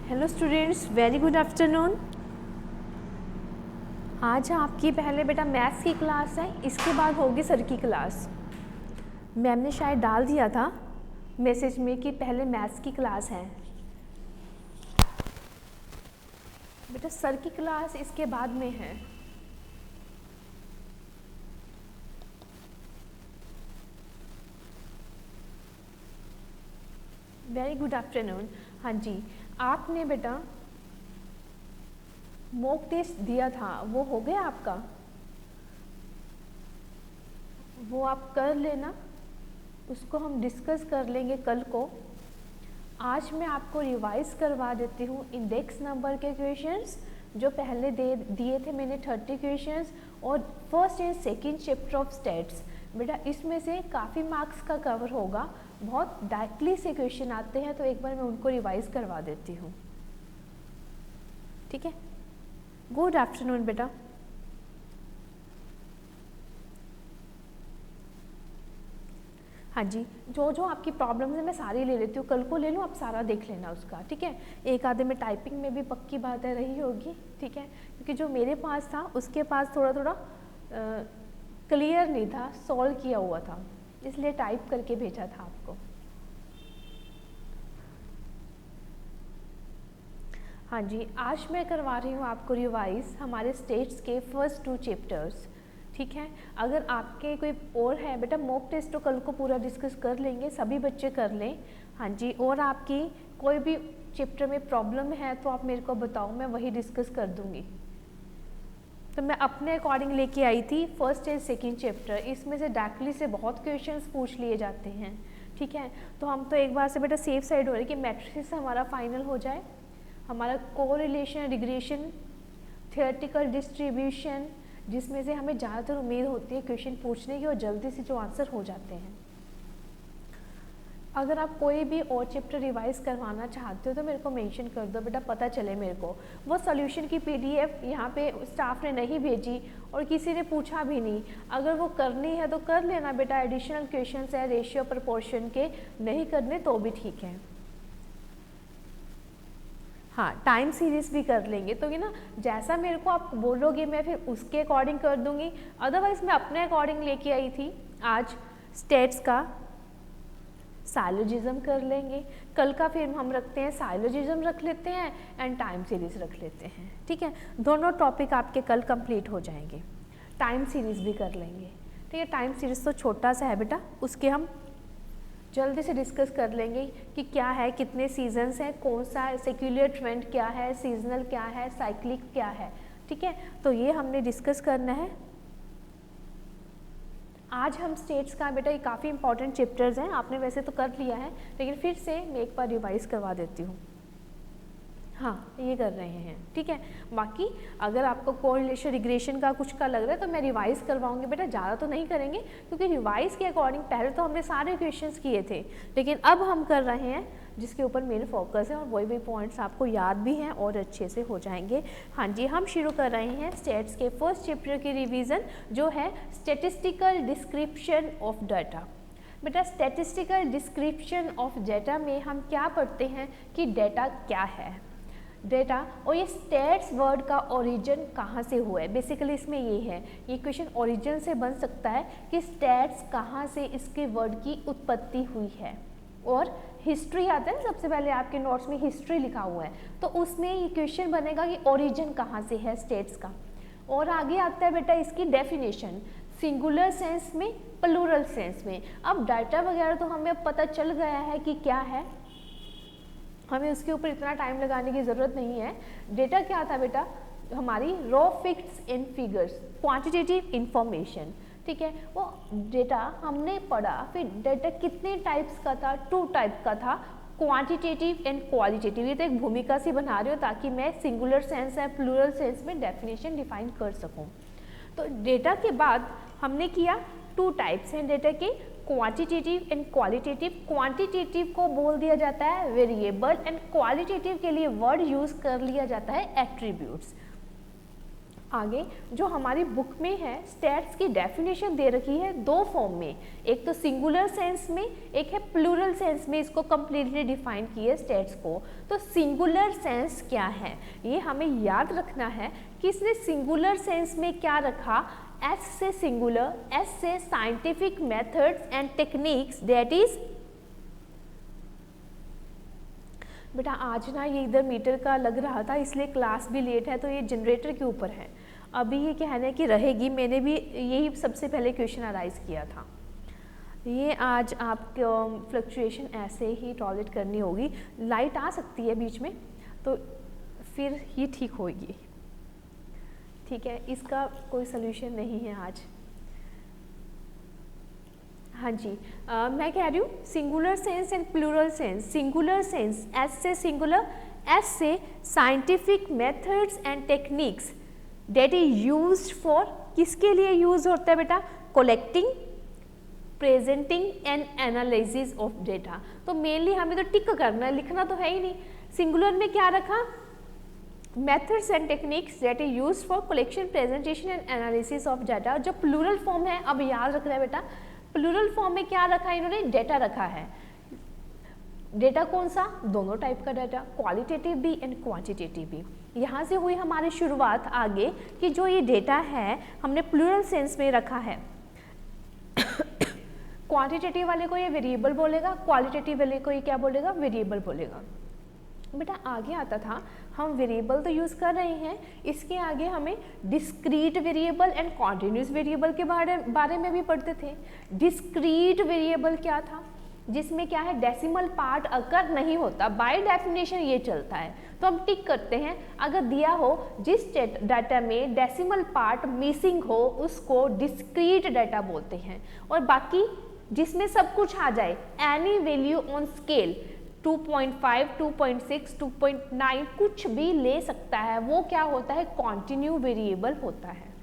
Hello students, very good afternoon. आज आपकी पहले बेटा मैथ्स की क्लास है, इसके बाद होगी सर की क्लास। मैम ने शायद डाल दिया था मैसेज में कि पहले मैथ्स की क्लास है। बेटा सर की क्लास इसके बाद में है। Very good afternoon. हाँ जी, आपने बेटा मॉक टेस्ट दिया था, वो हो गया आपका? वो आप कर लेना, उसको हम डिस्कस कर लेंगे कल को। आज मैं आपको रिवाइज करवा देती हूँ इंडेक्स नंबर के क्वेश्चंस जो पहले दिए थे मैंने 30 क्वेश्चंस, और first and second chapter of stats. बेटा इसमें से काफ़ी मार्क्स का कवर होगा, बहुत डायरेक्टली से क्वेश्चन आते हैं, तो एक बार मैं उनको रिवाइज करवा देती हूँ। ठीक है, गुड आफ्टरनून बेटा। हाँ जी, जो जो आपकी प्रॉब्लम्स है मैं सारी ले लेती हूँ, कल को ले लूँ, आप सारा देख लेना उसका। ठीक है, एक आधे में टाइपिंग में भी पक्की बातें रही होगी। ठीक है, क्योंकि जो मेरे पास था उसके पास थोड़ा थोड़ा क्लियर नहीं था, सॉल्व किया हुआ था, इसलिए टाइप करके भेजा था आपको। हाँ जी, आज मैं करवा रही हूँ आपको रिवाइज हमारे स्टेट्स के फर्स्ट 2 चैप्टर्स। ठीक है, अगर आपके कोई और है बेटा मॉक टेस्ट तो कल को पूरा डिस्कस कर लेंगे, सभी बच्चे कर लें। हाँ जी, और आपकी कोई भी चैप्टर में प्रॉब्लम है तो आप मेरे को बताओ, मैं वही डिस्कस कर दूँगी। तो मैं अपने अकॉर्डिंग लेके आई थी फर्स्ट एंड सेकेंड चैप्टर, इसमें से डायरेक्टली से बहुत क्वेश्चंस पूछ लिए जाते हैं। ठीक है, तो हम तो एक बार से बेटा सेफ साइड हो रहे कि मैट्रिक्स हमारा फाइनल हो जाए, हमारा कोरिलेशन, रिग्रेशन, थियोरेटिकल डिस्ट्रीब्यूशन, जिसमें से हमें ज़्यादातर उम्मीद होती है क्वेश्चन पूछने की और जल्दी से जो आंसर हो जाते हैं। अगर आप कोई भी और चैप्टर रिवाइज करवाना चाहते हो तो मेरे को मेंशन कर दो बेटा, पता चले मेरे को। वो सॉल्यूशन की पीडीएफ यहाँ पे स्टाफ ने नहीं भेजी और किसी ने पूछा भी नहीं, अगर वो करनी है तो कर लेना बेटा, एडिशनल क्वेश्चंस है रेशियो प्रोपोर्शन के, नहीं करने तो भी ठीक है। हाँ, टाइम सीरीज भी कर लेंगे, तो ये ना जैसा मेरे को आप बोलोगे मैं फिर उसके अकॉर्डिंग कर दूंगी। अदरवाइज मैं अपने अकॉर्डिंग लेके आई थी। आज स्टेट्स का साइलोजिज्म कर लेंगे, कल का फिर हम रखते हैं साइलोजिज्म रख लेते हैं एंड टाइम सीरीज रख लेते हैं। ठीक है, दोनों टॉपिक आपके कल कंप्लीट हो जाएंगे। टाइम सीरीज भी कर लेंगे। ठीक है, टाइम सीरीज तो छोटा सा है बेटा, उसके हम जल्दी से डिस्कस कर लेंगे कि क्या है, कितने सीजन्स हैं, कौन सा सेक्युलर ट्रेंड क्या है, सीजनल क्या है, साइक्लिक क्या है। ठीक है, तो ये हमने डिस्कस करना है। आज हम स्टेट्स का बेटा ये काफ़ी इंपॉर्टेंट चैप्टर्स हैं, आपने वैसे तो कर लिया है लेकिन फिर से मैं एक बार रिवाइज करवा देती हूँ। हाँ, ये कर रहे हैं। ठीक है, बाकी अगर आपको कोरिलेशन रिग्रेशन का कुछ का लग रहा है तो मैं रिवाइज करवाऊंगी बेटा, ज़्यादा तो नहीं करेंगे क्योंकि रिवाइज के अकॉर्डिंग पहले तो हमने सारे क्वेश्चंस किए थे, लेकिन अब हम कर रहे हैं जिसके ऊपर मेन फोकस है और वही वही पॉइंट्स आपको याद भी हैं और अच्छे से हो जाएंगे। हाँ जी, हम शुरू कर रहे हैं स्टेट्स के फर्स्ट चैप्टर की रिविज़न, जो है स्टेटिस्टिकल डिस्क्रिप्शन ऑफ डाटा। बेटा स्टेटिस्टिकल डिस्क्रिप्शन ऑफ डाटा में हम क्या पढ़ते हैं कि डाटा क्या है, डेटा, और ये स्टेट्स वर्ड का ओरिजिन कहाँ से हुआ है। बेसिकली इसमें ये है, ये क्वेश्चन ओरिजिन से बन सकता है कि स्टेट्स कहाँ से इसके वर्ड की उत्पत्ति हुई है। और हिस्ट्री आता है, सबसे पहले आपके नोट्स में हिस्ट्री लिखा हुआ है, तो उसमें ये क्वेश्चन बनेगा कि ओरिजिन कहाँ से है स्टेट्स का। और आगे आता है बेटा इसकी डेफिनेशन, सिंगुलर सेंस में, प्लूरल सेंस में। अब डाटा वगैरह तो हमें अब पता चल गया है कि क्या है, हमें उसके ऊपर इतना टाइम लगाने की ज़रूरत नहीं है। डेटा क्या था बेटा, हमारी raw facts and figures, quantitative information. ठीक है, वो डेटा हमने पढ़ा, फिर डेटा कितने टाइप्स का था, 2 टाइप का था, क्वांटिटेटिव एंड क्वालिटेटिव। ये तो एक भूमिका सी बना रही हूँ ताकि मैं सिंगुलर सेंस है प्लूरल सेंस में डेफिनेशन डिफाइन कर सकूँ। तो डेटा के बाद हमने किया 2 टाइप्स हैं डेटा के, क्वांटिटेटिव एंड क्वालिटेटिव। क्वांटिटेटिव को बोल दिया जाता है वेरिएबल एंड क्वालिटेटिव के लिए वर्ड यूज कर लिया जाता है एट्रीब्यूट्स। आगे जो हमारी बुक में है स्टेट्स की डेफिनेशन दे रखी है दो फॉर्म में, एक तो सिंगुलर सेंस में, एक है प्लूरल सेंस में, इसको कम्प्लीटली डिफाइन किया है स्टेट्स को। तो सिंगुलर सेंस क्या है ये हमें याद रखना है कि इसने सिंगुलर सेंस में क्या रखा, एस से सिंगुलर, एस से scientific methods and techniques, that is बेटा आज ना ये इधर मीटर का लग रहा था इसलिए क्लास भी लेट है, तो ये जनरेटर के ऊपर है। अभी ये कहना है कि रहेगी, मैंने भी यही सबसे पहले क्वेश्चन अराइज किया था। ये आज आपको फ्लक्चुएशन ऐसे ही टॉलरेट करनी होगी, लाइट आ सकती है बीच में तो फिर ही ठीक होगी, ठीक है, इसका कोई सल्यूशन नहीं है आज। हाँ जी, मैं कह रही हूँ singular sense and plural sense. Singular sense S से सिंगुलर, एस से scientific methods and techniques that is used for, किसके लिए यूज होता है बेटा, collecting, presenting and analysis of data. तो मेनली हमें तो टिक करना है, लिखना तो है ही नहीं। सिंगुलर में क्या रखा, methods and techniques that is used for collection, presentation and analysis of data. जो प्लूरल फॉर्म है, अब याद रखना है बेटा, प्लूरल फॉर्म में क्या रखा है इन्होंने, डेटा रखा है। डेटा कौन सा, दोनों टाइप का डेटा, क्वालिटेटिव भी एंड क्वांटिटेटिव भी। यहाँ से हुई हमारी शुरुआत आगे कि जो ये डेटा है हमने प्लूरल सेंस में रखा है। क्वांटिटेटिव वाले को ये वेरिएबल बोलेगा, क्वालिटेटिव वाले को ये क्या बोलेगा, वेरिएबल बोलेगा। बेटा आगे आता था, हम वेरिएबल तो यूज़ कर रहे हैं, इसके आगे हमें discrete variable and continuous variable के बारे में भी पढ़ते थे। डिस्क्रीट वेरिएबल क्या था, जिसमें क्या है, डेसिमल पार्ट अगर नहीं होता, बाय डेफिनेशन ये चलता है, तो हम टिक करते हैं। अगर दिया हो जिस डाटा में डेसिमल पार्ट मिसिंग हो उसको डिस्क्रीट डाटा बोलते हैं, और बाकी जिसमें सब कुछ आ जाए, एनी वैल्यू ऑन स्केल 2.5, 2.6, 2.9 कुछ भी ले सकता है, वो क्या होता है, कॉन्टिन्यू वेरिएबल होता है।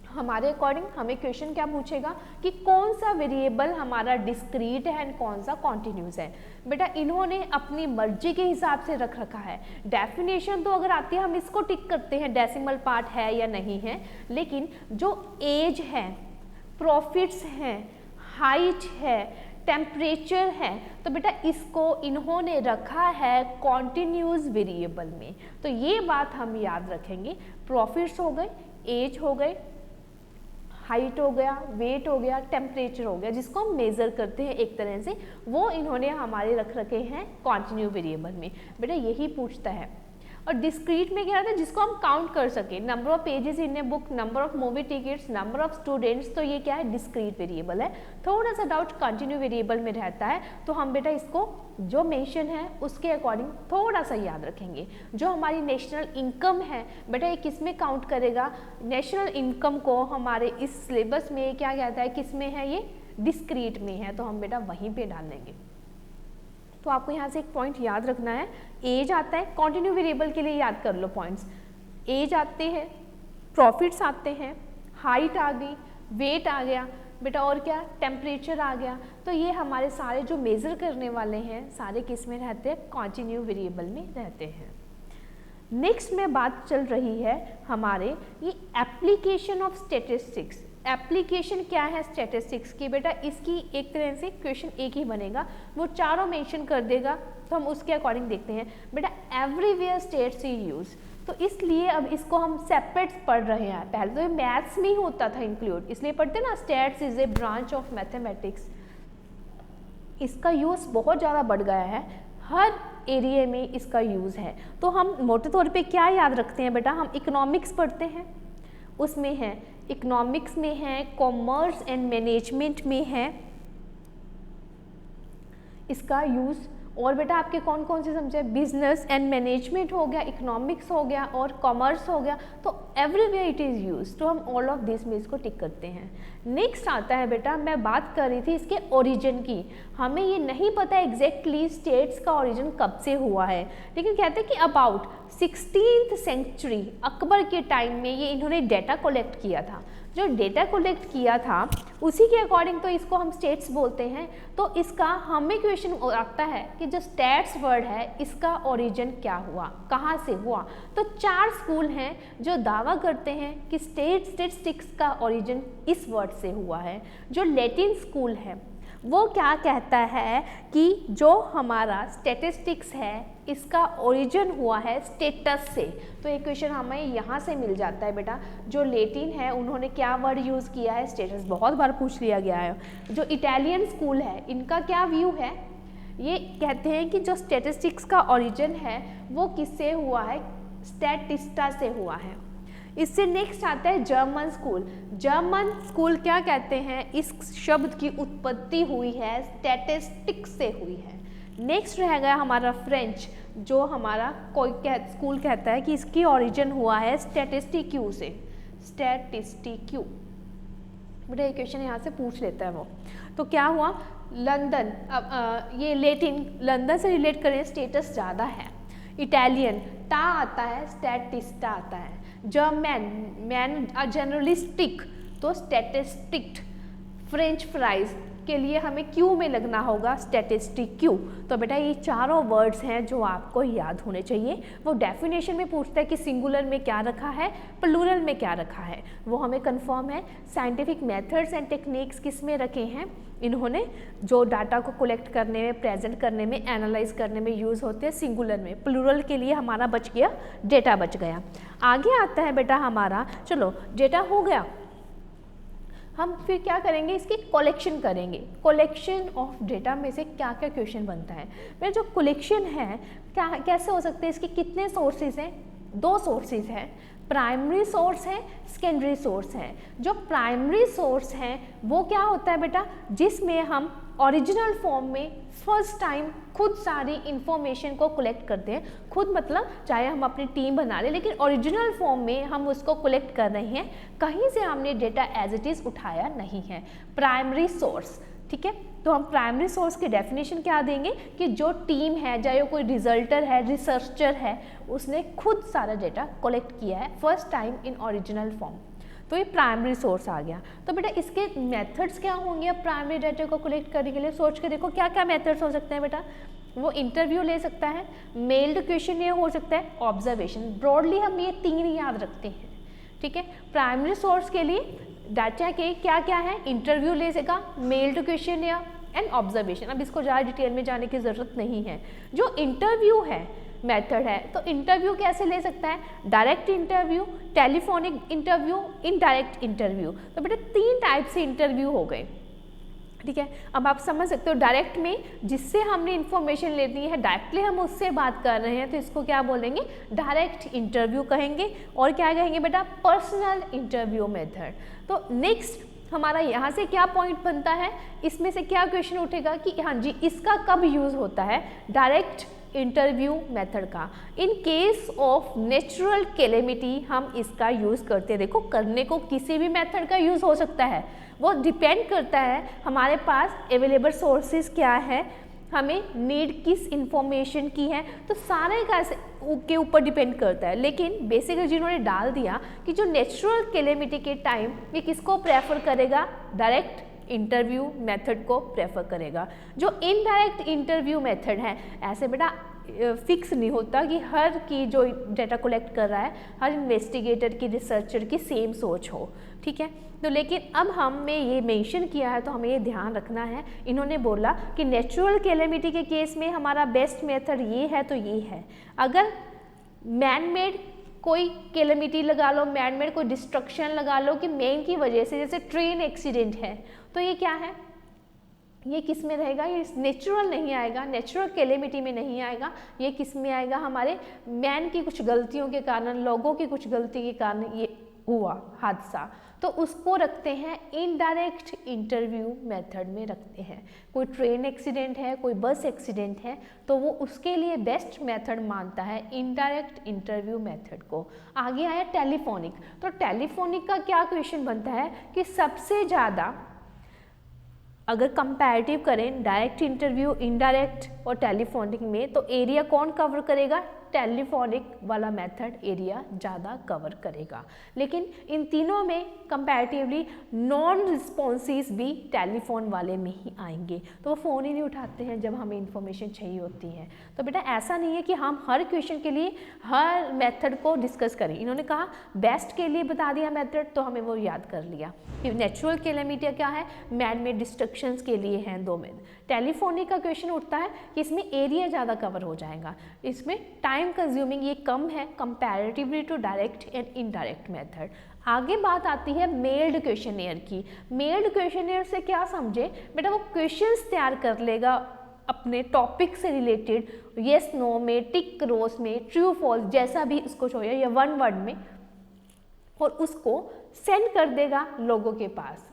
हमारे अकॉर्डिंग हमें क्वेश्चन क्या पूछेगा कि कौन सा वेरिएबल हमारा डिस्क्रीट है एंड कौन सा कॉन्टिन्यूस है। बेटा इन्होंने अपनी मर्जी के हिसाब से रख रखा है। डेफिनेशन तो अगर आती है हम इसको टिक करते हैं डेसिमल पार्ट है या नहीं है, लेकिन जो एज है, प्रॉफिट्स हैं, हाइट है, टेम्परेचर है, तो बेटा इसको इन्होंने रखा है कॉन्टिन्यूस वेरिएबल में। तो ये बात हम याद रखेंगे। प्रॉफिट्स हो गए, एज हो गए, हाइट हो गया, वेट हो गया, टेम्परेचर हो गया, जिसको हम मेज़र करते हैं एक तरह से, वो इन्होंने हमारे रख रखे हैं कॉन्टिन्यू वेरिएबल में। बेटा यही पूछता है। और डिस्क्रीट में क्या रहता है, जिसको हम काउंट कर सके, number of pages in a book, number of movie tickets, number of students, तो ये क्या है, डिस्क्रीट वेरिएबल है। थोड़ा सा डाउट कंटिन्यू वेरिएबल में रहता है, तो हम बेटा इसको जो मेंशन है उसके अकॉर्डिंग थोड़ा सा याद रखेंगे। जो हमारी नेशनल इनकम है बेटा, ये किस में काउंट करेगा, नेशनल इनकम को हमारे इस सिलेबस में क्या कहता है, किस में है, ये डिस्क्रीट में है, तो हम बेटा वहीं पे डाल देंगे। तो आपको यहाँ से एक पॉइंट याद रखना है, एज आता है, कॉन्टिन्यू वेरिएबल के लिए याद कर लो पॉइंट्स। एज आते हैं, प्रॉफिट्स आते हैं, हाइट आ गई, वेट आ गया बेटा, और क्या, टेम्परेचर आ गया। तो ये हमारे सारे जो मेज़र करने वाले हैं सारे किस में रहते हैं, कॉन्टिन्यू वेरिएबल में रहते हैं। नेक्स्ट में बात चल रही है हमारे ये एप्लीकेशन ऑफ स्टैटिस्टिक्स। एप्लीकेशन क्या है स्टैटिस्टिक्स की, बेटा इसकी एक तरह से क्वेश्चन एक ही बनेगा, वो चारों मेंशन कर देगा, तो हम उसके अकॉर्डिंग देखते हैं। बेटा एवरीवेयर स्टेट्स इज यूज, तो इसलिए अब इसको हम सेपरेट पढ़ रहे हैं। पहले तो ये मैथ्स में ही होता था इंक्लूड, इसलिए पढ़ते ना, stats is a branch of mathematics. इसका यूज़ बहुत ज़्यादा बढ़ गया है, हर एरिया में इसका यूज़ है। तो हम मोटे तौर पे क्या याद रखते हैं बेटा, हम इकोनॉमिक्स पढ़ते हैं, उसमें है इकोनॉमिक्स में है, कॉमर्स एंड मैनेजमेंट में है इसका यूज़। और बेटा आपके कौन कौन से समझे, बिजनेस एंड मैनेजमेंट हो गया, इकोनॉमिक्स हो गया और कॉमर्स हो गया, तो एवरीवेयर इट इज़ यूज। तो हम ऑल ऑफ दिस में इसको टिक करते हैं। नेक्स्ट आता है बेटा, मैं बात कर रही थी इसके ओरिजिन की। हमें ये नहीं पता एग्जैक्टली स्टेट्स का ओरिजिन कब से हुआ है, लेकिन कहते हैं कि अबाउट 16th सेंचुरी, अकबर के टाइम में ये इन्होंने डेटा कलेक्ट किया था। जो डेटा कलेक्ट किया था उसी के अकॉर्डिंग तो इसको हम स्टेट्स बोलते हैं। तो इसका हमें क्वेश्चन आता है कि जो स्टेट्स वर्ड है इसका ओरिजिन क्या हुआ, कहाँ से हुआ। तो 4 स्कूल हैं जो दावा करते हैं कि स्टेटिस्टिक्स का ओरिजिन इस वर्ड से हुआ है। जो लैटिन स्कूल है वो क्या कहता है कि जो हमारा स्टैटिस्टिक्स है इसका ओरिजिन हुआ है स्टेटस से। तो ये क्वेश्चन हमें यहाँ से मिल जाता है बेटा। जो लैटिन है उन्होंने क्या वर्ड यूज़ किया है, स्टेटस, बहुत बार पूछ लिया गया है। जो इटालियन स्कूल है इनका क्या व्यू है, ये कहते हैं कि जो स्टैटिस्टिक्स का ओरिजिन है वो किससे हुआ है, स्टैटिस्टा से हुआ है। इससे नेक्स्ट आता है जर्मन स्कूल। जर्मन स्कूल क्या कहते हैं, इस शब्द की उत्पत्ति हुई है स्टैटिस्टिक्स से हुई है। नेक्स्ट रह गया हमारा फ्रेंच, जो हमारा कोई स्कूल कहता है कि इसकी ओरिजिन हुआ है स्टैटिस्टिक्यू से, स्टैटिस्टिक्यू। बेटा क्वेश्चन यहाँ से पूछ लेता है वो। तो क्या हुआ, लंदन, ये लैटिन लंदन से रिलेट करें, स्टेटस ज़्यादा है। इटालियन टा आता है, स्टैटिस्टा आता है। जर्मन मैन जनरलिस्टिक, तो स्टैटिस्टिक। फ्रेंच फ्राइज के लिए हमें क्यू में लगना होगा, स्टैटिस्टिक क्यू। तो बेटा ये चारों वर्ड्स हैं जो आपको याद होने चाहिए। वो डेफिनेशन में पूछता है कि सिंगुलर में क्या रखा है, प्लूरल में क्या रखा है, वो हमें कंफर्म है। साइंटिफिक मेथड्स एंड टेक्निक्स किस में रखे हैं, इन्होंने जो डाटा को कलेक्ट करने में, प्रेजेंट करने में, एनालाइज करने में यूज़ होते हैं सिंगुलर में। प्लूरल के लिए हमारा बच गया, डेटा बच गया। आगे आता है बेटा हमारा, चलो डेटा हो गया, हम फिर क्या करेंगे, इसकी कलेक्शन करेंगे। कलेक्शन ऑफ डेटा में से क्या क्या क्वेश्चन बनता है। मेरा जो कलेक्शन है क्या, कैसे हो सकते हैं, इसके कितने सोर्सेज हैं, 2 सोर्सेज हैं। प्राइमरी सोर्स है, सेकेंडरी सोर्स है। जो प्राइमरी सोर्स है वो क्या होता है बेटा, जिसमें हम ओरिजिनल फॉर्म में फर्स्ट टाइम खुद सारी इंफॉर्मेशन को कलेक्ट करते हैं। खुद मतलब चाहे हम अपनी टीम बना लें, लेकिन ओरिजिनल फॉर्म में हम उसको कलेक्ट कर रहे हैं, कहीं से हमने डेटा एज इट इज़ उठाया नहीं है। प्राइमरी सोर्स, ठीक है। तो हम प्राइमरी सोर्स की डेफिनेशन क्या देंगे कि जो टीम है, चाहे वो कोई रिजल्टर है, रिसर्चर है, उसने खुद सारा डेटा कलेक्ट किया है first time in original form, तो ये प्राइमरी सोर्स आ गया। तो बेटा इसके मेथड्स क्या होंगे अब प्राइमरी डेटा को कलेक्ट करने के लिए, सोच के देखो क्या क्या मेथड्स हो सकते हैं बेटा। वो इंटरव्यू ले सकता है, मेल्ड क्वेश्चन ये हो सकता है, ऑब्जर्वेशन। ब्रॉडली हम ये 3 याद रखते हैं, ठीक है। प्राइमरी सोर्स के लिए डाटा के क्या क्या है, इंटरव्यू ले सका, मेल्ड क्वेश्चन या एंड ऑब्जर्वेशन। अब इसको ज़्यादा डिटेल में जाने की ज़रूरत नहीं है। जो इंटरव्यू है मेथड है, तो इंटरव्यू कैसे ले सकता है, direct interview, telephonic interview, indirect interview. तो बेटा 3 टाइप से इंटरव्यू हो गए, ठीक है। अब आप समझ सकते हो, डायरेक्ट में जिससे हमने इन्फॉर्मेशन लेनी है, डायरेक्टली हम उससे बात कर रहे हैं, तो इसको क्या बोलेंगे, डायरेक्ट इंटरव्यू कहेंगे। और क्या कहेंगे बेटा, पर्सनल इंटरव्यू मेथड। तो नेक्स्ट हमारा यहाँ से क्या पॉइंट बनता है, इसमें से क्या क्वेश्चन उठेगा कि हाँ जी इसका कब यूज़ होता है, डायरेक्ट इंटरव्यू मेथड का। In case of natural calamity हम इसका यूज़ करते हैं। देखो करने को किसी भी मेथड का यूज़ हो सकता है, वो डिपेंड करता है हमारे पास अवेलेबल सोर्सेज क्या है, हमें नीड किस इंफॉर्मेशन की है, तो सारे का के ऊपर डिपेंड करता है। लेकिन बेसिकली जिन्होंने डाल दिया कि जो नेचुरल कैलेमिटी के टाइम ये किसको प्रेफर करेगा, डायरेक्ट इंटरव्यू मेथड को प्रेफर करेगा। जो इनडायरेक्ट इंटरव्यू मेथड है, ऐसे बेटा फिक्स नहीं होता कि हर की जो डेटा कलेक्ट कर रहा है, हर इन्वेस्टिगेटर की, रिसर्चर की सेम सोच हो, ठीक है। तो लेकिन अब हमें ये मेंशन किया है तो हमें ये ध्यान रखना है, इन्होंने बोला कि नेचुरल कैलेमिटी के केस में हमारा बेस्ट मेथड ये है, तो ये है। अगर मैन मेड कोई कैलेमिटी लगा लो, मैन मेड कोई डिस्ट्रक्शन लगा लो कि मैन की वजह से, जैसे ट्रेन एक्सीडेंट है, तो ये क्या है, ये किस में रहेगा, ये नेचुरल नहीं आएगा, नेचुरल कैलेमिटी में नहीं आएगा। ये किस में आएगा, हमारे मैन की कुछ गलतियों के कारण, लोगों की कुछ गलती के कारण ये हुआ हादसा, तो उसको रखते हैं इनडायरेक्ट इंटरव्यू मेथड में रखते हैं। कोई ट्रेन एक्सीडेंट है, कोई बस एक्सीडेंट है, तो वो उसके लिए बेस्ट मेथड मानता है इनडायरेक्ट इंटरव्यू मेथड को। आगे आया टेलीफोनिक। तो टेलीफोनिक का क्या क्वेश्चन बनता है कि सबसे ज़्यादा अगर कंपैरेटिव करें डायरेक्ट इंटरव्यू, इनडायरेक्ट और टेलीफोनिक में, तो एरिया कौन कवर करेगा? टेलीफोनिक वाला मेथड एरिया ज़्यादा कवर करेगा। लेकिन इन तीनों में कंपैरेटिवली नॉन रिस्पॉन्सिव भी टेलीफोन वाले में ही आएंगे, तो वो फ़ोन ही नहीं उठाते हैं जब हमें इन्फॉर्मेशन चाहिए होती है। तो बेटा ऐसा नहीं है कि हम हर क्वेश्चन के लिए हर मेथड को डिस्कस करें। इन्होंने कहा बेस्ट के लिए बता दिया मेथड, तो हमें वो याद कर लिया कि नेचुरल कैलेमिटी क्या है, मैन मेड डिस्ट्रक्शंस के लिए हैं 2 में। टेलीफोनिक का क्वेश्चन उठता है कि इसमें एरिया ज़्यादा कवर हो जाएगा, इसमें टाइम कंज्यूमिंग ये कम है comparatively to direct and indirect method. आगे बात आती है मेल्ड क्वेश्चनियर की। मेल्ड क्वेश्चनियर से क्या समझे बेटा? वो क्वेश्चंस तैयार कर लेगा अपने टॉपिक से रिलेटेड, येस नो में, टिक क्रॉस में, ट्रू फॉल्स, जैसा भी उसको चाहिए या 1 वर्ड में, और उसको सेंड कर देगा लोगों के पास,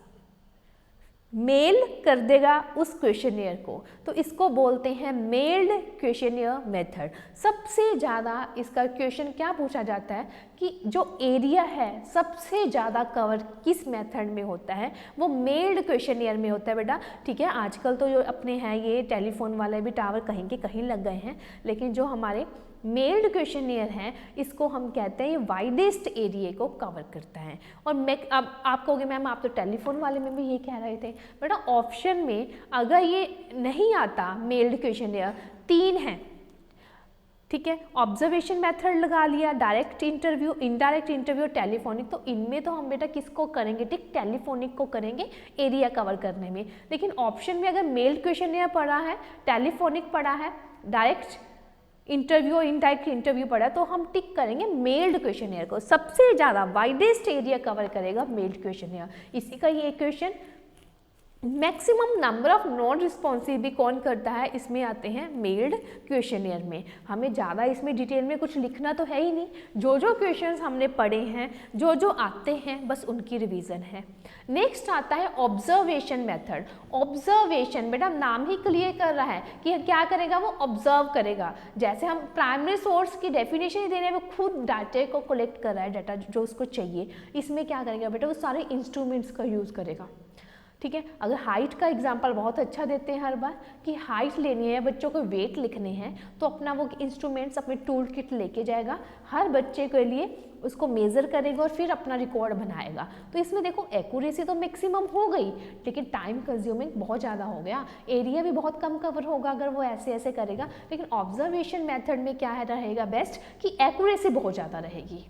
मेल कर देगा उस क्वेश्चनियर को। तो इसको बोलते हैं मेल्ड क्वेश्चनियर मेथड। सबसे ज़्यादा इसका क्वेश्चन क्या पूछा जाता है कि जो एरिया है सबसे ज़्यादा कवर किस मेथड में होता है? वो मेल्ड क्वेश्चनियर में होता है बेटा। ठीक है, आजकल तो जो अपने हैं ये टेलीफोन वाले भी टावर कहीं के कहीं लग गए हैं, लेकिन जो हमारे मेल्ड क्वेश्चनियर है इसको हम कहते हैं ये वाइडेस्ट एरिया को कवर करता है। और मैं अब आप कहोगे मैम आप तो टेलीफोन वाले में भी ये कह रहे थे। बेटा ऑप्शन में अगर ये नहीं आता मेल्ड क्वेश्चनियर, 3 हैं, ठीक है, ऑब्जर्वेशन मेथड लगा लिया, direct interview, indirect interview, telephonic, तो इनमें तो हम बेटा किसको करेंगे? टिक टेलीफोनिक को करेंगे एरिया कवर करने में। लेकिन ऑप्शन में अगर मेल्ड क्वेश्चनियर पड़ा है, टेलीफोनिक पड़ा है, डायरेक्ट इंटरव्यू और इनडायरेक्ट इंटरव्यू पड़ा, तो हम टिक करेंगे मेल्ड क्वेश्चनियर को। सबसे ज़्यादा वाइडेस्ट एरिया कवर करेगा मेल्ड क्वेश्चनियर। इसी का ये question maximum number of non responsive भी कौन करता है? इसमें आते हैं मेल्ड क्वेश्चनियर में। हमें ज़्यादा इसमें डिटेल में कुछ लिखना तो है ही नहीं, जो जो क्वेश्चंस हमने पढ़े हैं, जो जो आते हैं, बस उनकी रिवीजन है। नेक्स्ट आता है ऑब्जर्वेशन मेथड। ऑब्जर्वेशन बेटा नाम ही क्लियर कर रहा है कि क्या करेगा? वो ऑब्जर्व करेगा। जैसे हम प्राइमरी सोर्स की डेफिनेशन ही दे रहे हैं, वो खुद डाटा को कलेक्ट कर रहा है, डाटा जो उसको चाहिए। इसमें क्या करेगा बेटा? वो सारे इंस्ट्रूमेंट्स का यूज़ करेगा। ठीक है, अगर हाइट का एग्जांपल बहुत अच्छा देते हैं हर बार कि हाइट लेनी है, बच्चों को वेट लिखने हैं, तो अपना वो इंस्ट्रूमेंट्स अपने टूल किट लेके जाएगा, हर बच्चे के लिए उसको मेज़र करेगा और फिर अपना रिकॉर्ड बनाएगा। तो इसमें देखो एक्यूरेसी तो मैक्सिमम हो गई, लेकिन टाइम कंज्यूमिंग बहुत ज़्यादा हो गया, एरिया भी बहुत कम कवर होगा अगर वो ऐसे ऐसे करेगा। लेकिन ऑब्जर्वेशन मेथड में क्या है रहेगा बेस्ट कि एक्यूरेसी बहुत ज़्यादा रहेगी।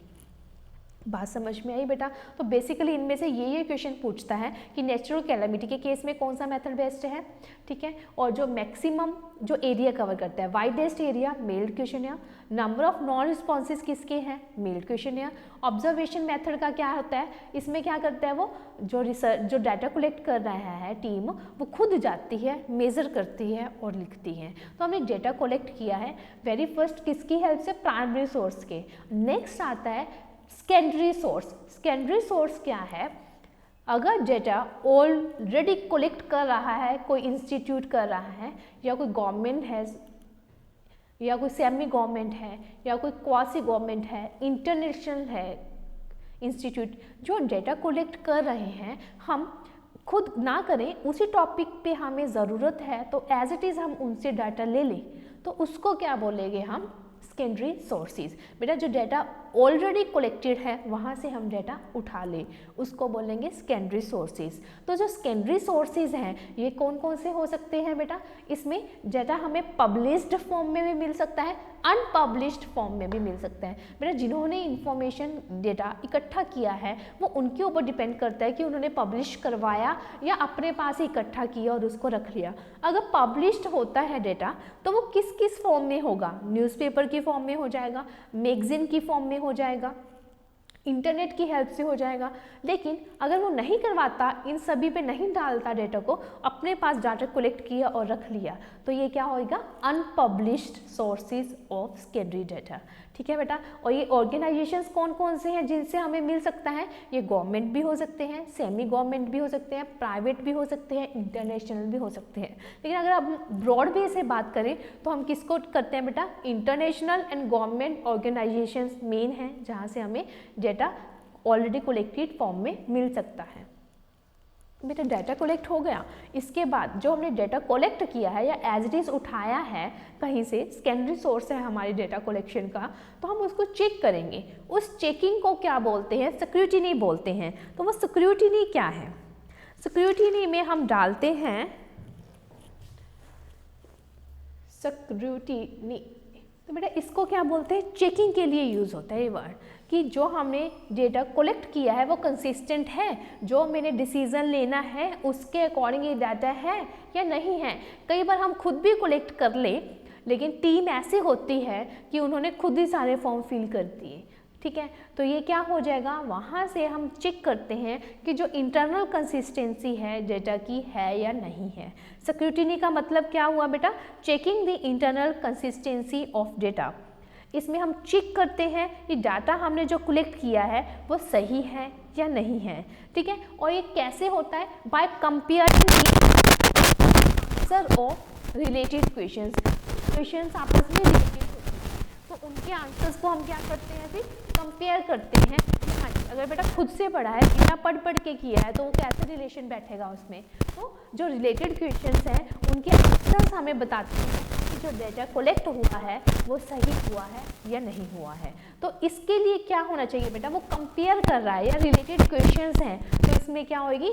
बात समझ में आई बेटा? तो बेसिकली इनमें से ये क्वेश्चन पूछता है कि नेचुरल कैलामिटी के केस में कौन सा मेथड बेस्ट है, ठीक है, और जो मैक्सिमम जो एरिया कवर करता है, widest area meld questionnaire, number of non responses किसके हैं? Meld questionnaire. ऑब्जर्वेशन मेथड का क्या होता है? इसमें क्या करता है वो जो डाटा कलेक्ट कर रहा है टीम, वो खुद जाती है, मेज़र करती है और लिखती है। तो हमने डेटा कलेक्ट किया है वेरी फर्स्ट किसकी हेल्प से? प्राइमरी सोर्स के। नेक्स्ट आता है सेकेंडरी सोर्स। सेकेंडरी सोर्स क्या है? अगर डेटा ऑलरेडी कलेक्ट कर रहा है, कोई इंस्टीट्यूट कर रहा है, या कोई गवर्नमेंट है, या कोई सेमी गवर्नमेंट है, या कोई क्वासी गवर्नमेंट है, इंटरनेशनल है इंस्टीट्यूट, जो डेटा कलेक्ट कर रहे हैं, हम खुद ना करें, उसी टॉपिक पे हमें ज़रूरत है तो एज इट इज़ हम उनसे डाटा ले लें, तो उसको क्या बोलेंगे हम? Secondary sources. बेटा जो डाटा ऑलरेडी कलेक्टेड है वहाँ से हम डाटा उठा लें, उसको बोलेंगे सेकेंडरी सोर्सेज। तो जो सेकेंडरी सोर्सेज हैं ये कौन कौन से हो सकते हैं बेटा? इसमें डाटा हमें पब्लिश्ड फॉर्म में भी मिल सकता है, अनपब्लिश्ड फॉर्म में भी मिल सकता है। बेटा जिन्होंने इंफॉर्मेशन डेटा इकट्ठा किया है वो उनके ऊपर डिपेंड करता है कि उन्होंने पब्लिश करवाया या अपने पास ही इकट्ठा किया और उसको रख लिया। अगर पब्लिश्ड होता है डेटा तो वो किस किस फॉर्म में होगा? न्यूज़पेपर की फॉर्म में हो जाएगा, मैगजीन की फॉर्म में हो जाएगा, इंटरनेट की हेल्प से हो जाएगा। लेकिन अगर वो नहीं करवाता, इन सभी पे नहीं डालता डेटा को, अपने पास डाटा कलेक्ट किया और रख लिया, तो ये क्या होगा? Unpublished sources of secondary data. ठीक है बेटा, और ये ऑर्गेनाइजेशंस कौन कौन से हैं जिनसे हमें मिल सकता है? ये गवर्नमेंट भी हो सकते हैं, सेमी गवर्नमेंट भी हो सकते हैं, प्राइवेट भी हो सकते हैं, इंटरनेशनल भी हो सकते हैं। लेकिन अगर हम ब्रॉड वे से बात करें तो हम किसको करते हैं बेटा? International and government organisations main हैं जहाँ से हमें डेटा ऑलरेडी कलेक्टेड फॉर्म में मिल सकता है। बेटा डाटा कलेक्ट हो गया, इसके बाद जो हमने डाटा कलेक्ट किया है या एज इट इज़ उठाया है कहीं से, सेकेंडरी सोर्स है हमारी डाटा कलेक्शन का, तो हम उसको चेक करेंगे। उस चेकिंग को क्या बोलते हैं? स्क्रूटिनी बोलते हैं। तो वो स्क्रूटिनी क्या है? स्क्रूटिनी में हम डालते हैं स्क्रूटिनी, तो बेटा इसको क्या बोलते हैं? चेकिंग के लिए यूज़ होता है ये वर्ड, कि जो हमने डेटा कलेक्ट किया है वो कंसिस्टेंट है, जो मैंने डिसीजन लेना है उसके अकॉर्डिंग ये डाटा है या नहीं है। कई बार हम खुद भी कलेक्ट कर ले, लेकिन टीम ऐसी होती है कि उन्होंने खुद ही सारे फॉर्म फिल कर दिए, ठीक है, तो ये क्या हो जाएगा, वहाँ से हम चेक करते हैं कि जो इंटरनल कंसिस्टेंसी है डेटा की है या नहीं है। स्क्रूटिनी का मतलब क्या हुआ बेटा? Checking the internal consistency of data. इसमें हम चेक करते हैं कि डाटा हमने जो कलेक्ट किया है वो सही है या नहीं है, ठीक है। और ये कैसे होता है? By comparing answer of related questions. Questions आपस में रिलेटेड होते हैं, तो उनके आंसर्स को हम क्या करते हैं? फिर कंपेयर करते हैं। हाँ जी, अगर बेटा खुद से पढ़ा है, बिना पढ़ के किया है, तो वो कैसे रिलेशन बैठेगा उसमें? तो जो रिलेटेड क्वेश्चंस हैं उनके आंसर्स हमें बताते हैं कि जो डेटा कलेक्ट हुआ है वो सही हुआ है या नहीं हुआ है। तो इसके लिए क्या होना चाहिए बेटा? वो कंपेयर कर रहा है या रिलेटेड क्वेश्चंस हैं, तो इसमें क्या होगी?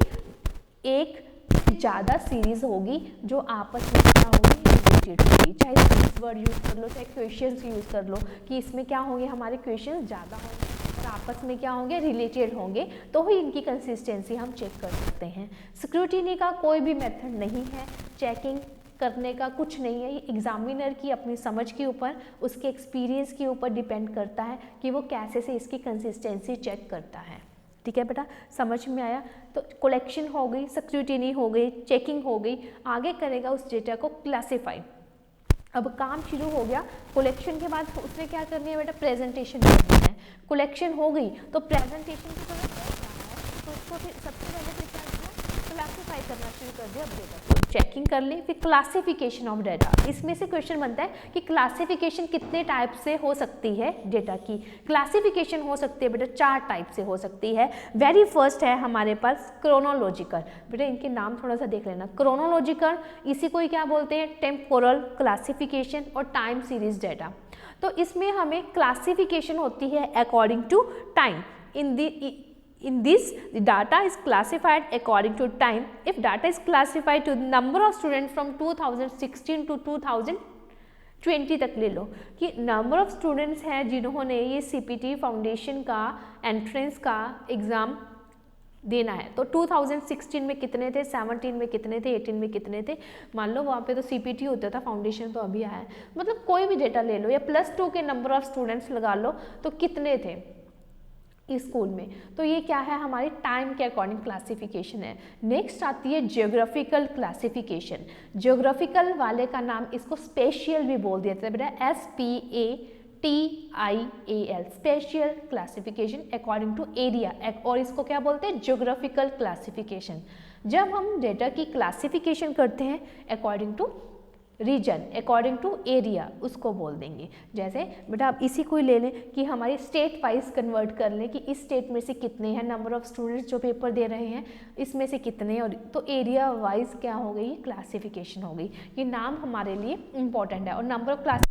एक ज़्यादा सीरीज होगी जो आपस में क्या होगी? रिलेटेड होगी। चाहे सीरीज वर्ड यूज़ कर लो, चाहे क्वेश्चंस यूज़ कर लो, कि इसमें क्या होंगे? हमारे क्वेश्चंस ज़्यादा होंगे और आपस में क्या होंगे? रिलेटेड होंगे, तो ही इनकी कंसिस्टेंसी हम चेक कर सकते हैं। स्क्रूटिनी का कोई भी मेथड नहीं है, चेकिंग करने का कुछ नहीं है। ये एग्जामिनर की अपनी समझ के ऊपर, उसके एक्सपीरियंस के ऊपर डिपेंड करता है कि वो कैसे से इसकी कंसिस्टेंसी चेक करता है, ठीक है बेटा, समझ में आया? तो कलेक्शन हो गई, स्क्रूटिनी हो गई, चेकिंग हो गई, आगे करेगा उस डेटा को क्लासीफाई। अब काम शुरू हो गया। कलेक्शन के बाद उसने क्या करनी है बेटा? प्रेजेंटेशन करनी है। कलेक्शन हो गई तो प्रेजेंटेशन की जरूरत है, तो उसको फिर सबसे पहले फिर क्या किया? क्लासीफाई करना शुरू कर दिया। अब डेटा को चेकिंग कर ली, फिर क्लासिफिकेशन ऑफ डेटा। इसमें से क्वेश्चन बनता है कि क्लासिफिकेशन कितने टाइप से हो सकती है डेटा की? क्लासिफिकेशन हो सकती है बेटा 4 टाइप से हो सकती है। वेरी फर्स्ट है हमारे पास क्रोनोलॉजिकल। बेटा इनके नाम थोड़ा सा देख लेना। क्रोनोलॉजिकल, इसी को ही क्या बोलते हैं? टेम्पोरल क्लासिफिकेशन और टाइम सीरीज डेटा। तो इसमें हमें क्लासिफिकेशन होती है according to time. In this, the data is classified according to time. If data is classified to number of students from 2016 to 2020 तक ले लो, कि नंबर ऑफ स्टूडेंट्स हैं जिन्होंने ये CPT फाउंडेशन का एंट्रेंस का एग्ज़ाम देना है। तो 2016 में कितने थे, 17 में कितने थे, 18 में कितने थे? मान लो वहाँ पे तो CPT होता था, फाउंडेशन तो अभी आया है। मतलब कोई भी डेटा ले लो, या +2 के नंबर ऑफ स्टूडेंट्स लगा लो, तो कितने थे इस स्कूल में? तो ये क्या है? हमारी टाइम के अकॉर्डिंग क्लासिफिकेशन है। नेक्स्ट आती है ज्योग्राफिकल क्लासिफिकेशन। ज्योग्राफिकल वाले का नाम इसको स्पेशियल भी बोल दिया जाता है बेटा, SPATIAL, spatial classification according to area, और इसको क्या बोलते हैं? Geographical classification. जब हम डेटा की क्लासिफिकेशन करते हैं according to region, according to area, उसको बोल देंगे। जैसे बेटा आप इसी को ही ले लें कि हमारी स्टेट वाइज कन्वर्ट कर लें कि इस स्टेट में से कितने हैं, नंबर ऑफ स्टूडेंट्स जो पेपर दे रहे हैं इसमें से कितने, और तो एरिया वाइज क्या हो गई? क्लासिफिकेशन हो गई। ये नाम हमारे लिए इम्पॉर्टेंट है। और नंबर ऑफ क्लास